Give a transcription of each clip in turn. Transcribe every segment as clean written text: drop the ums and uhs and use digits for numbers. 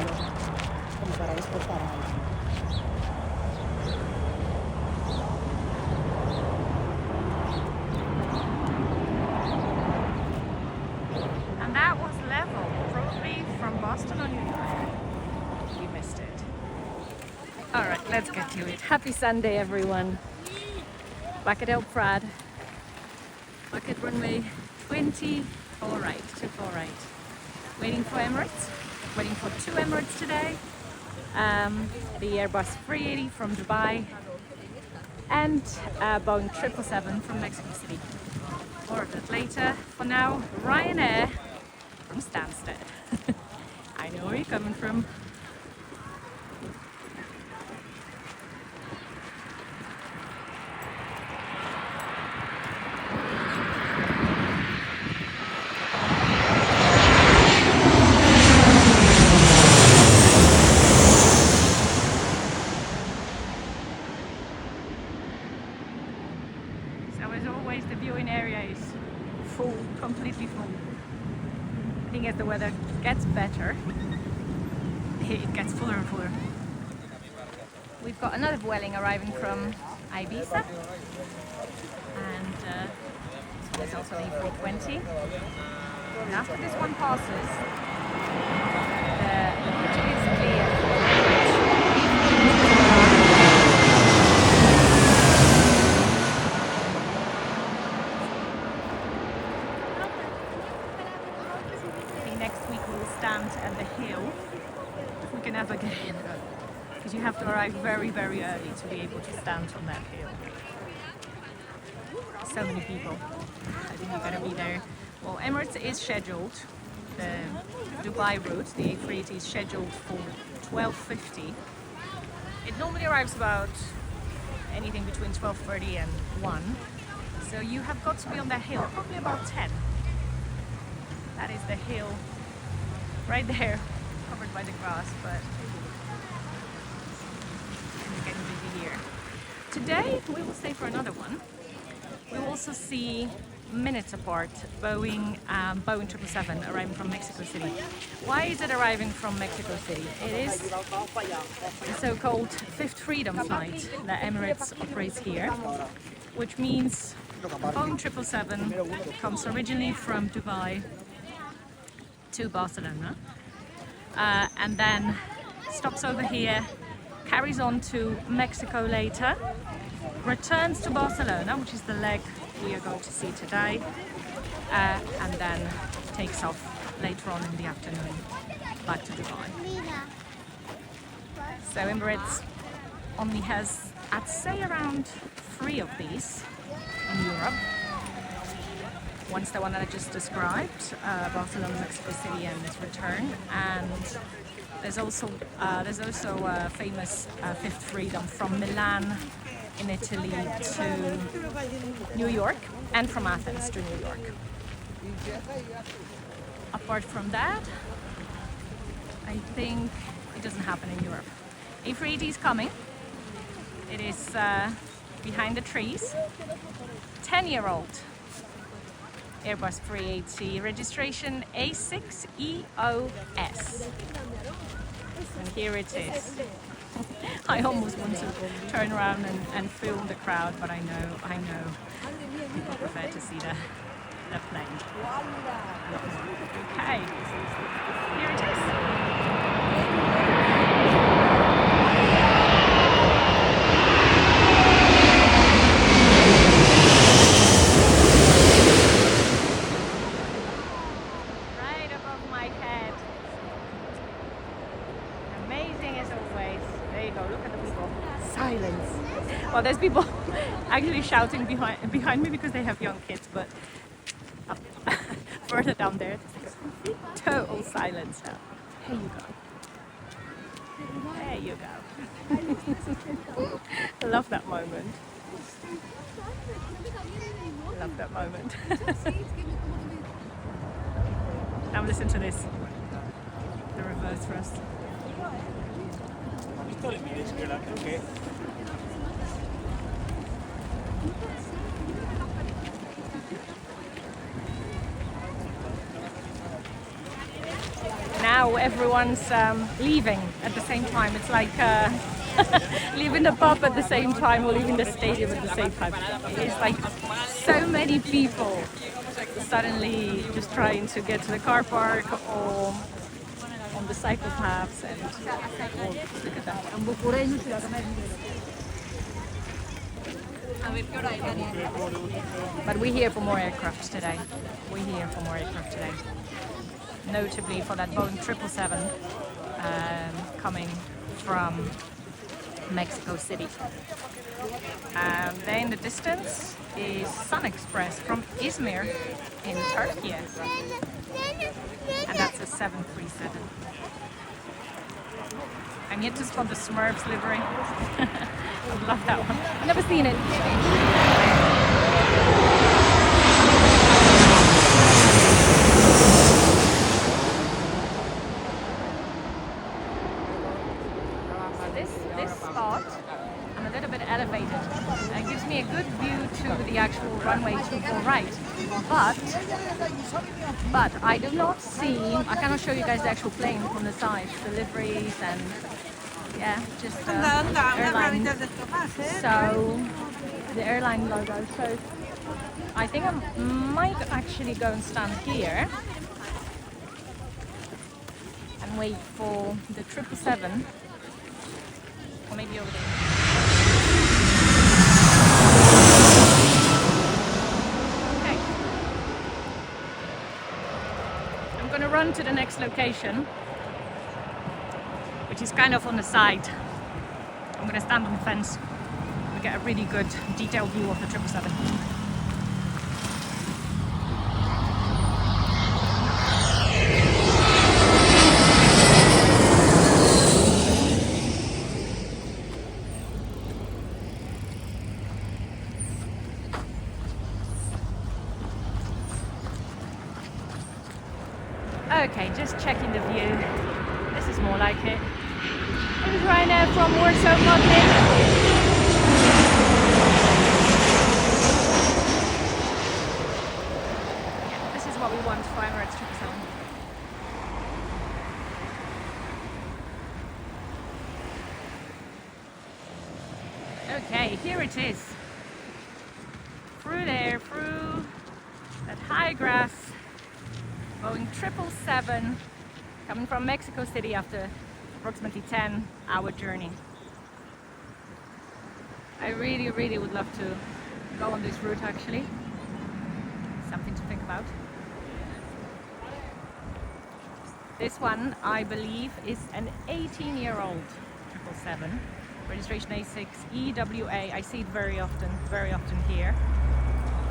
And that was Level, probably from Boston or New York. You missed it. Alright, let's get to it. Happy Sunday, everyone. Back at El Prat. Back at runway 248. Waiting for Emirates. Waiting for 2 Emirates today. The Airbus A380 from Dubai. And Boeing 777 from Mexico City. More of that later. For now, Ryanair from Stansted. I know where you're coming from. So as always, the viewing area is full, completely full. I think as the weather gets better, it gets fuller and fuller. We've got another Vueling arriving from Ibiza, and there's also an A320. And after this one passes, the bridge is clear. At the hill, if we can ever get in, because you have to arrive very, very early to be able to stand on that hill. So many people. I think we're going to be there. Well, Emirates is scheduled. The Dubai route, the A380 is scheduled for 12:50. It normally arrives about anything between 12:30 and 1. So you have got to be on that hill probably about 10. That is the hill. Right there, covered by the grass, but it's getting busy here. Today we will stay for another one. We will also see minutes apart Boeing 777 arriving from Mexico City. Why is it arriving from Mexico City? It is the so-called Fifth Freedom flight that Emirates operates here, which means Boeing 777 comes originally from Dubai to Barcelona, and then stops over here, carries on to Mexico later, returns to Barcelona, which is the leg we are going to see today, and then takes off later on in the afternoon back to Dubai. So Emirates only has, I'd say, around 3 of these in Europe. One's the one that I just described, Barcelona, Mexico City, and its return. And there's also a famous Fifth Freedom from Milan in Italy to New York, and from Athens to New York. Apart from that, I think it doesn't happen in Europe. A380 is coming. It is behind the trees. 10-year-old. Airbus A380, registration A6EOS. And here it is. I almost want to turn around and film the crowd, but I know people prefer to see the plane. Okay, here it is. Well, there's people actually shouting behind me because they have young kids, but further down there, total silence now. Here you go. There you go. Love that moment. Love that moment. Now listen to this. The reverse thrust. Now how everyone's leaving at the same time. It's like leaving the pub at the same time or leaving the stadium at the same time. It's like so many people suddenly just trying to get to the car park or on the cycle paths, and oh, look at that. But we're here for more aircraft today. We're here for more aircraft today. Notably for that Boeing 777 coming from Mexico City. There in the distance is Sun Express from Izmir in Turkey. And that's a 737. I'm yet to spot the Smurfs livery. Love that one. Never seen it. This spot, I'm a little bit elevated. It gives me a good view to the actual runway 24 right. But I do not see, I cannot show you guys the actual plane from the side, the liveries and yeah, just airline. So the airline logo. So I think I might actually go and stand here and wait for the 777, or maybe over there. Okay. I'm gonna run to the next location, which is kind of on the side. I'm gonna stand on the fence and get a really good detailed view of the 777. Okay, just checking the view. This is more like it. It is Ryanair from Warsaw, Modlin. Yeah, this is what we want for Emirates 777. Okay, here it is. Through there, through that high grass. Boeing 777 coming from Mexico City after approximately 10-hour journey. I really would love to go on this route actually. Something to think about. This one I believe is an 18-year-old 777. Registration A6 EWA. I see it very often here.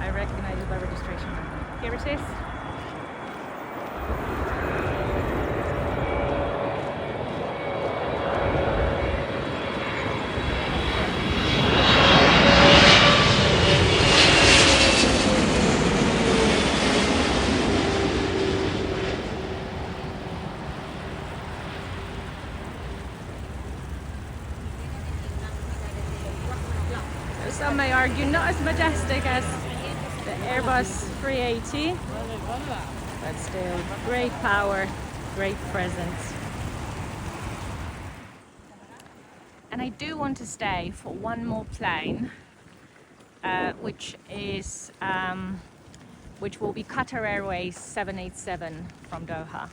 I recognize it by registration number. Here it is. Some may argue not as majestic as the Airbus 380, but still great power, great presence. And I do want to stay for one more plane, which will be Qatar Airways 787 from Doha.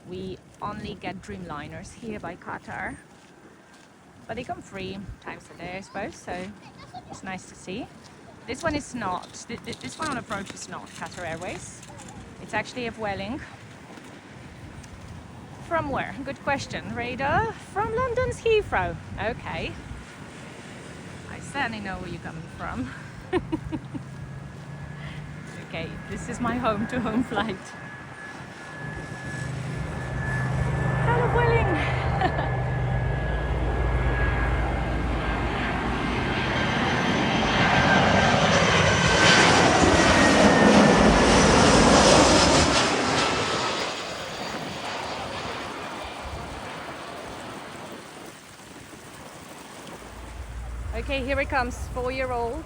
We only get Dreamliners here by Qatar, but they come 3 times a day, I suppose, so it's nice to see. This one is not, this one on approach is not Qatar Airways. It's actually a Vueling. From where? Good question, Radar. From London's Heathrow. Okay. I certainly know where you're coming from. Okay, this is my home-to-home flight. Hello, Vueling! Okay, here it comes, 4-year-old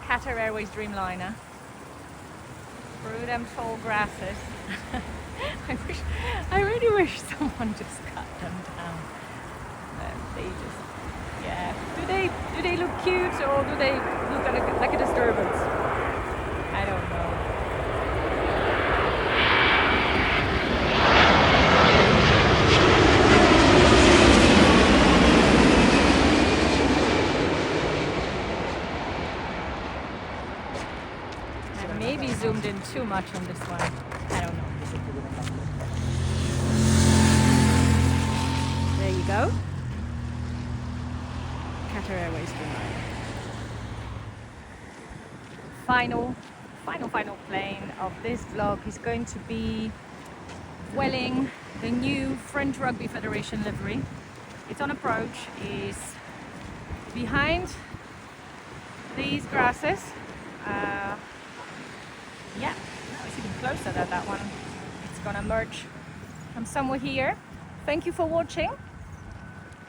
Qatar Airways Dreamliner. Through them tall grasses. I really wish someone just cut them down. They just, yeah. Do they look cute or do they look like a disturbance? I don't know. I maybe zoomed in too much on this one. I don't know. There you go. Qatar Airways Dreamliner. Final plane of this vlog is going to be Vueling, the new French Rugby Federation livery. It's on approach, is behind these grasses. Yeah, it's even closer than that one. It's gonna merge from somewhere here. Thank you for watching.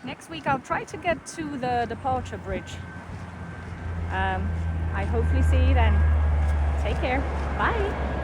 Next week I'll try to get to the departure bridge. I hopefully see you then. Take care. Bye.